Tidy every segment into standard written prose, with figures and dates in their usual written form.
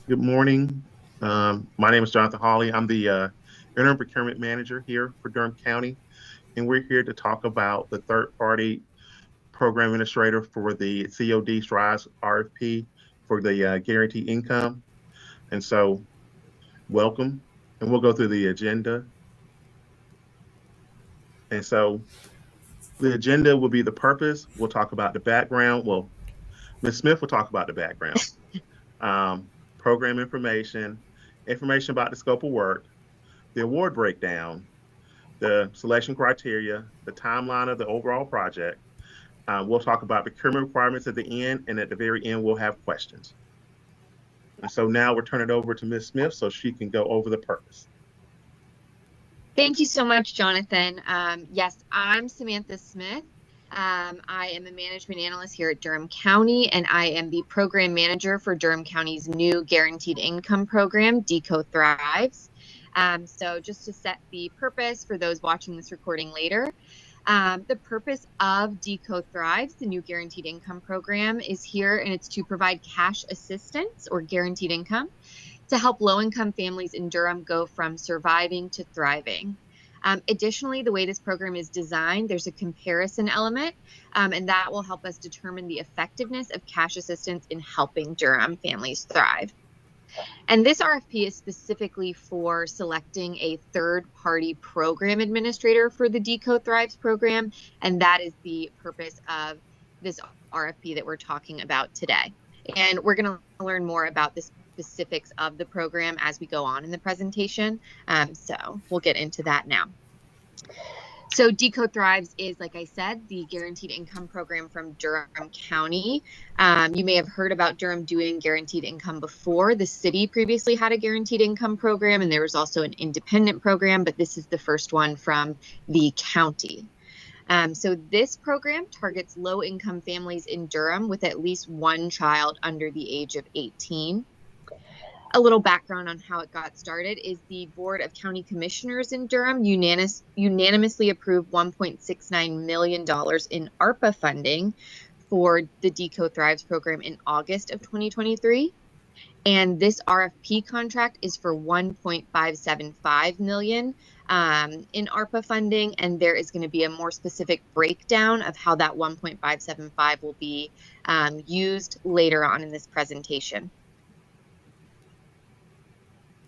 Good morning. My name is Jonathan Hawley. I'm the interim procurement manager here for Durham County, and we're here to talk about the third-party program administrator for the COD Thrives RFP for the guaranteed income. And so, welcome, and we'll go through the agenda. And so, the agenda will be the purpose. We'll talk about the background. Well, Ms. Smith will talk about the background, um, program information about the scope of work, the award breakdown, the selection criteria, the timeline of the overall project. We'll talk about procurement requirements at the end, and at the very end, we'll have questions. And so now we'll turn it over to Ms. Smith so she can go over the purpose. Thank you so much, Jonathan. Yes, I'm Samantha Smith. I am a management analyst here at Durham County, and I am the program manager for Durham County's new guaranteed income program, DCo Thrives. So just to set the purpose for those watching this recording later, the purpose of DCo Thrives, the new guaranteed income program, is here, and it's to provide cash assistance or guaranteed income to help low-income families in Durham go from surviving to thriving. Additionally, the way this program is designed, there's a comparison element, and that will help us determine the effectiveness of cash assistance in helping Durham families thrive. And this RFP is specifically for selecting a third-party program administrator for the DCo Thrives program, and that is the purpose of this RFP that we're talking about today. And we're going to learn more about the specifics of the program as we go on in the presentation. So we'll get into that now. So DCo Thrives is, like I said, the guaranteed income program from Durham County. You may have heard about Durham doing guaranteed income before. The city previously had a guaranteed income program, and there was also an independent program, but this is the first one from the county. So this program targets low-income families in Durham with at least one child under the age of 18. A little background on how it got started is the Board of County Commissioners in Durham unanimously approved $1.69 million in ARPA funding for the DCo Thrives program in August of 2023. And this RFP contract is for $1.575 million in ARPA funding, and there is going to be a more specific breakdown of how that 1.575 will be used later on in this presentation.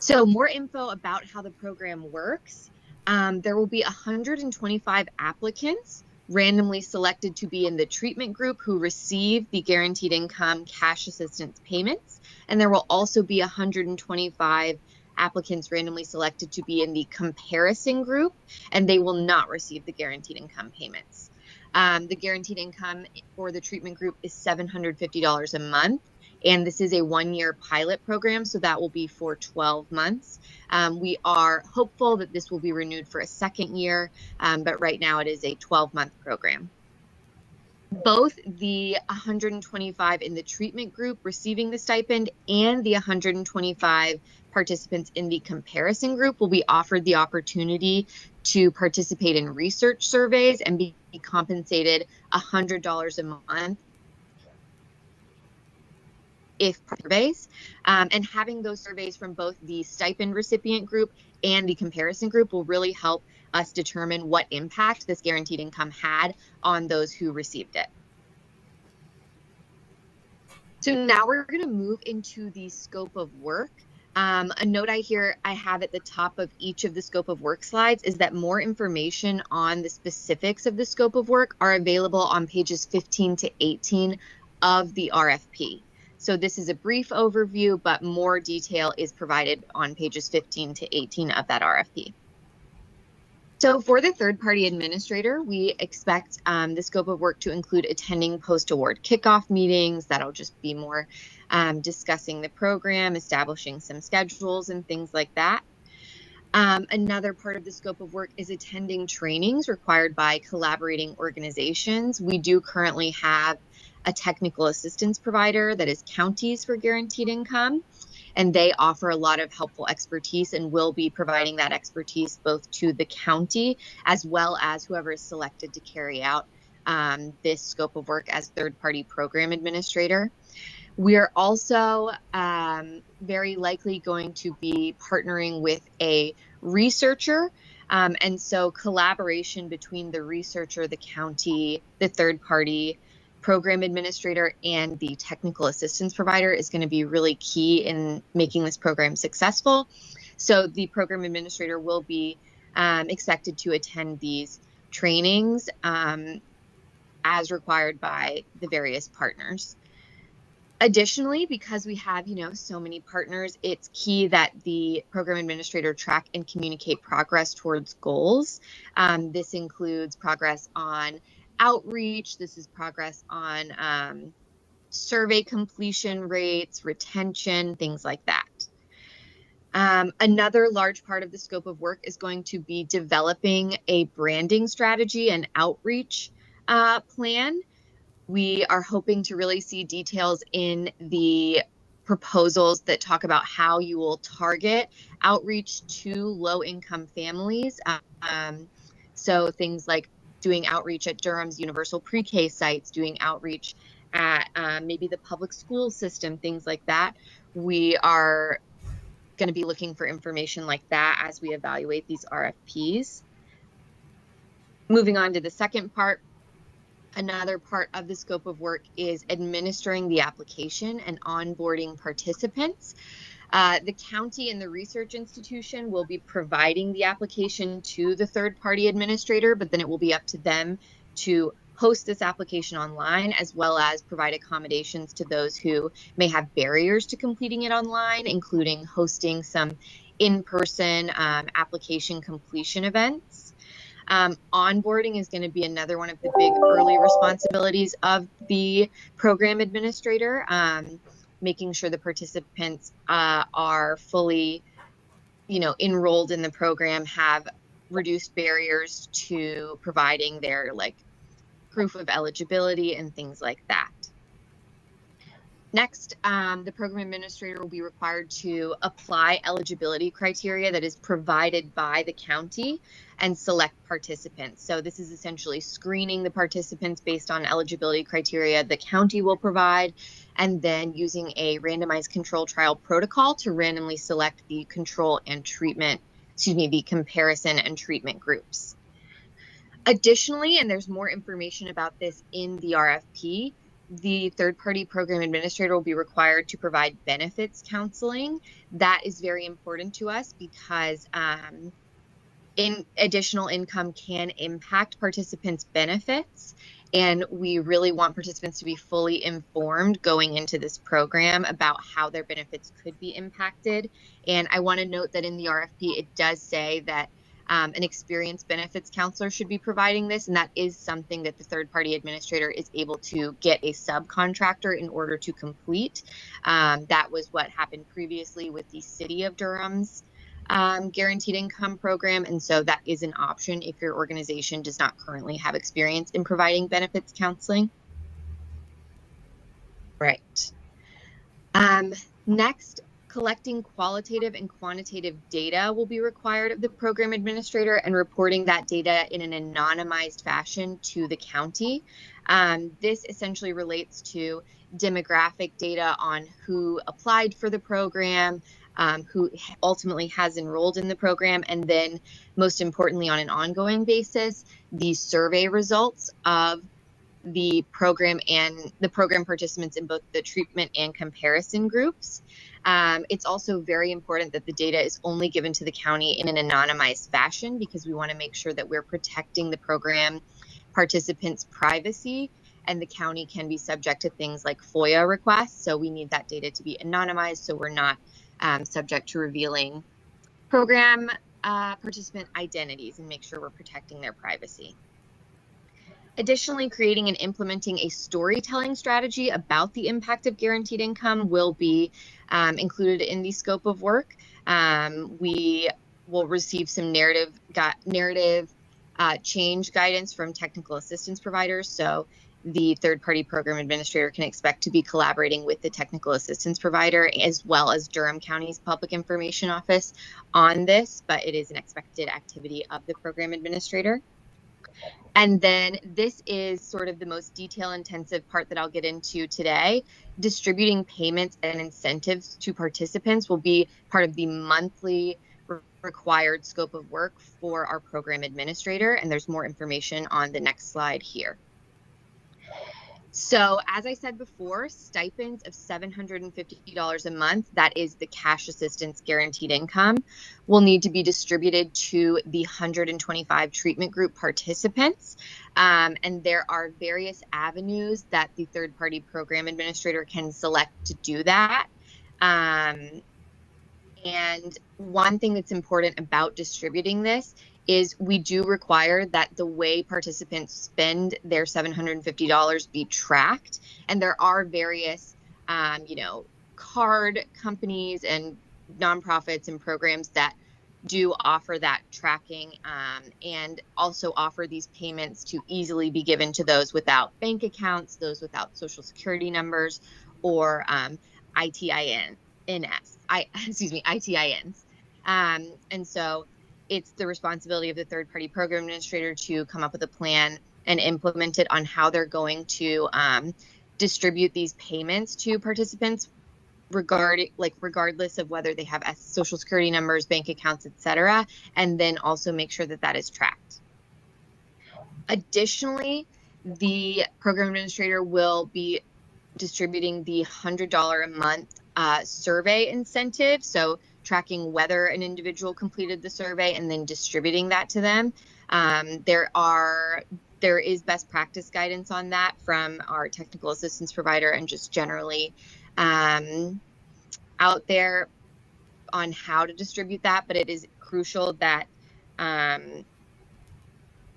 So more info about how the program works. There will be 125 applicants randomly selected to be in the treatment group who receive the guaranteed income cash assistance payments. And there will also be 125 applicants randomly selected to be in the comparison group, and they will not receive the guaranteed income payments. The guaranteed income for the treatment group is $750 a month. And this is a one-year pilot program, so that will be for 12 months. We are hopeful that this will be renewed for a second year, but right now it is a 12-month program. Both the 125 in the treatment group receiving the stipend and the 125 participants in the comparison group will be offered the opportunity to participate in research surveys and be compensated $100 a month if surveys, and having those surveys from both the stipend recipient group and the comparison group will really help us determine what impact this guaranteed income had on those who received it. So now we're going to move into the scope of work. A note I have at the top of each of the scope of work slides is that more information on the specifics of the scope of work are available on pages 15 to 18 of the RFP. So this is a brief overview, but more detail is provided on pages 15 to 18 of that RFP. So for the third-party administrator, we expect the scope of work to include attending post-award kickoff meetings. That'll just be more discussing the program, establishing some schedules and things like that. Another part of the scope of work is attending trainings required by collaborating organizations. We do currently have a technical assistance provider that is Counties for Guaranteed Income, and they offer a lot of helpful expertise and will be providing that expertise both to the county as well as whoever is selected to carry out this scope of work as third-party program administrator. We are also very likely going to be partnering with a researcher. And so collaboration between the researcher, the county, the third party program administrator, and the technical assistance provider is going to be really key in making this program successful. So the program administrator will be expected to attend these trainings as required by the various partners. Additionally, because we have, so many partners, it's key that the program administrator track and communicate progress towards goals. This includes progress on outreach. This is progress on survey completion rates, retention, things like that. Another large part of the scope of work is going to be developing a branding strategy and outreach plan. We are hoping to really see details in the proposals that talk about how you will target outreach to low-income families. So things like doing outreach at Durham's universal pre-K sites, doing outreach at maybe the public school system, things like that. We are going to be looking for information like that as we evaluate these RFPs. Moving on to the second part. Another part of the scope of work is administering the application and onboarding participants. The county and the research institution will be providing the application to the third-party administrator, but then it will be up to them to host this application online, as well as provide accommodations to those who may have barriers to completing it online, including hosting some in-person application completion events. Onboarding is going to be another one of the big early responsibilities of the program administrator, making sure the participants are fully, enrolled in the program, have reduced barriers to providing their proof of eligibility and things like that. Next, the program administrator will be required to apply eligibility criteria that is provided by the county and select participants. So this is essentially screening the participants based on eligibility criteria the county will provide, and then using a randomized control trial protocol to randomly select the control and treatment, the comparison and treatment groups. Additionally, and there's more information about this in the RFP, the third-party program administrator will be required to provide benefits counseling. That is very important to us because additional income can impact participants' benefits, and we really want participants to be fully informed going into this program about how their benefits could be impacted. And I want to note that in the RFP, it does say that an experienced benefits counselor should be providing this, and that is something that the third-party administrator is able to get a subcontractor in order to complete. That was what happened previously with the City of Durham's guaranteed income program, and so that is an option if your organization does not currently have experience in providing benefits counseling. Right. Next, collecting qualitative and quantitative data will be required of the program administrator and reporting that data in an anonymized fashion to the county. This essentially relates to demographic data on who applied for the program, who ultimately has enrolled in the program, and then most importantly on an ongoing basis, the survey results of the program and the program participants in both the treatment and comparison groups. It's also very important that the data is only given to the county in an anonymized fashion because we want to make sure that we're protecting the program participants' privacy, and the county can be subject to things like FOIA requests. So we need that data to be anonymized so we're not subject to revealing program participant identities and make sure we're protecting their privacy. Additionally, creating and implementing a storytelling strategy about the impact of guaranteed income will be included in the scope of work. We will receive some narrative change guidance from technical assistance providers. So the third-party program administrator can expect to be collaborating with the technical assistance provider as well as Durham County's Public Information Office on this, but it is an expected activity of the program administrator. And then this is sort of the most detail intensive part that I'll get into today. Distributing payments and incentives to participants will be part of the monthly required scope of work for our program administrator. And there's more information on the next slide here. So as I said before, stipends of $750 a month, that is the cash assistance guaranteed income, will need to be distributed to the 125 treatment group participants. And there are various avenues that the third-party program administrator can select to do that. And one thing that's important about distributing this is we do require that the way participants spend their $750 be tracked. And there are various, card companies and nonprofits and programs that do offer that tracking, and also offer these payments to easily be given to those without bank accounts, those without social security numbers, or ITIN. ITINs. And so it's the responsibility of the third party program administrator to come up with a plan and implement it on how they're going to distribute these payments to participants regardless of whether they have social security numbers, bank accounts, etc., and then also make sure that that is tracked. Additionally, the program administrator will be distributing the $100 a month survey incentive. So tracking whether an individual completed the survey and then distributing that to them. There is best practice guidance on that from our technical assistance provider and just generally out there on how to distribute that, but it is crucial that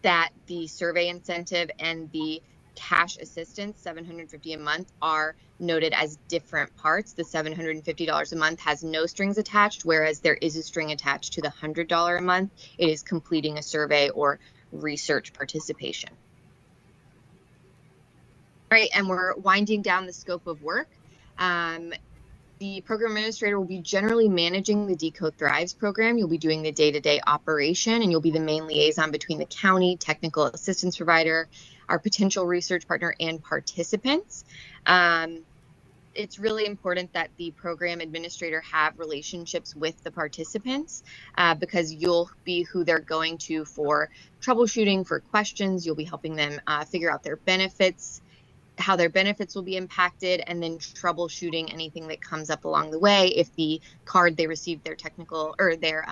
that the survey incentive and the cash assistance, $750 a month, are noted as different parts. The $750 a month has no strings attached, whereas there is a string attached to the $100 a month. It is completing a survey or research participation. All right, and we're winding down the scope of work. The program administrator will be generally managing the DCo Thrives program. You'll be doing the day-to-day operation, and you'll be the main liaison between the county, technical assistance provider, our potential research partner, and participants. It's really important that the program administrator have relationships with the participants because you'll be who they're going to for troubleshooting, for questions. You'll be helping them figure out their benefits, how their benefits will be impacted, and then troubleshooting anything that comes up along the way. If the card they received their technical or their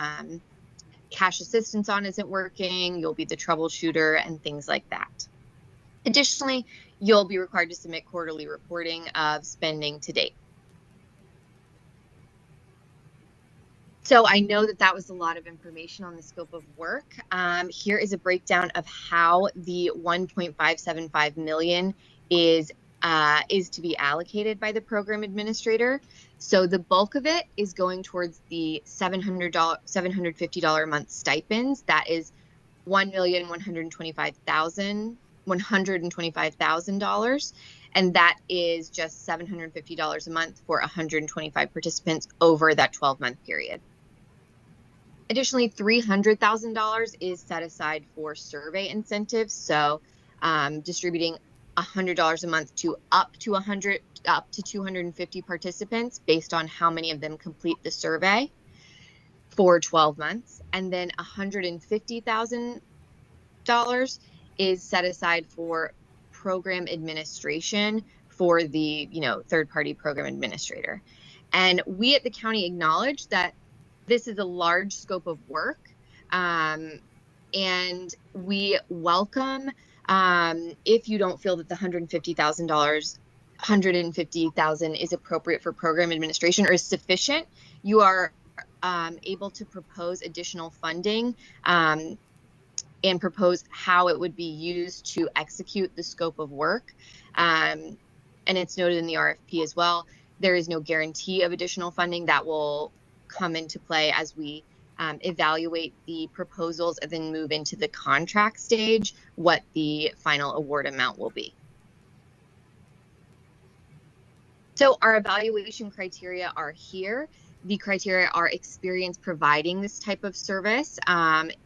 cash assistance on isn't working, you'll be the troubleshooter and things like that. Additionally, you'll be required to submit quarterly reporting of spending to date. So I know that that was a lot of information on the scope of work. Here is a breakdown of how the 1.575 million is to be allocated by the program administrator. So the bulk of it is going towards the $750 a month stipends. That is $1,125,000, and that is just $750 a month for 125 participants over that 12-month period. Additionally, $300,000 is set aside for survey incentives. So distributing $100 a month to up to 250 participants based on how many of them complete the survey for 12 months. And then $150,000 is set aside for program administration for the third-party program administrator. And we at the county acknowledge that this is a large scope of work, and we welcome if you don't feel that the $150,000 is appropriate for program administration or is sufficient, you are able to propose additional funding and propose how it would be used to execute the scope of work. And it's noted in the RFP as well. There is no guarantee of additional funding. That will come into play as we evaluate the proposals and then move into the contract stage, what the final award amount will be. So our evaluation criteria are here. The criteria are experience providing this type of service, demonstrate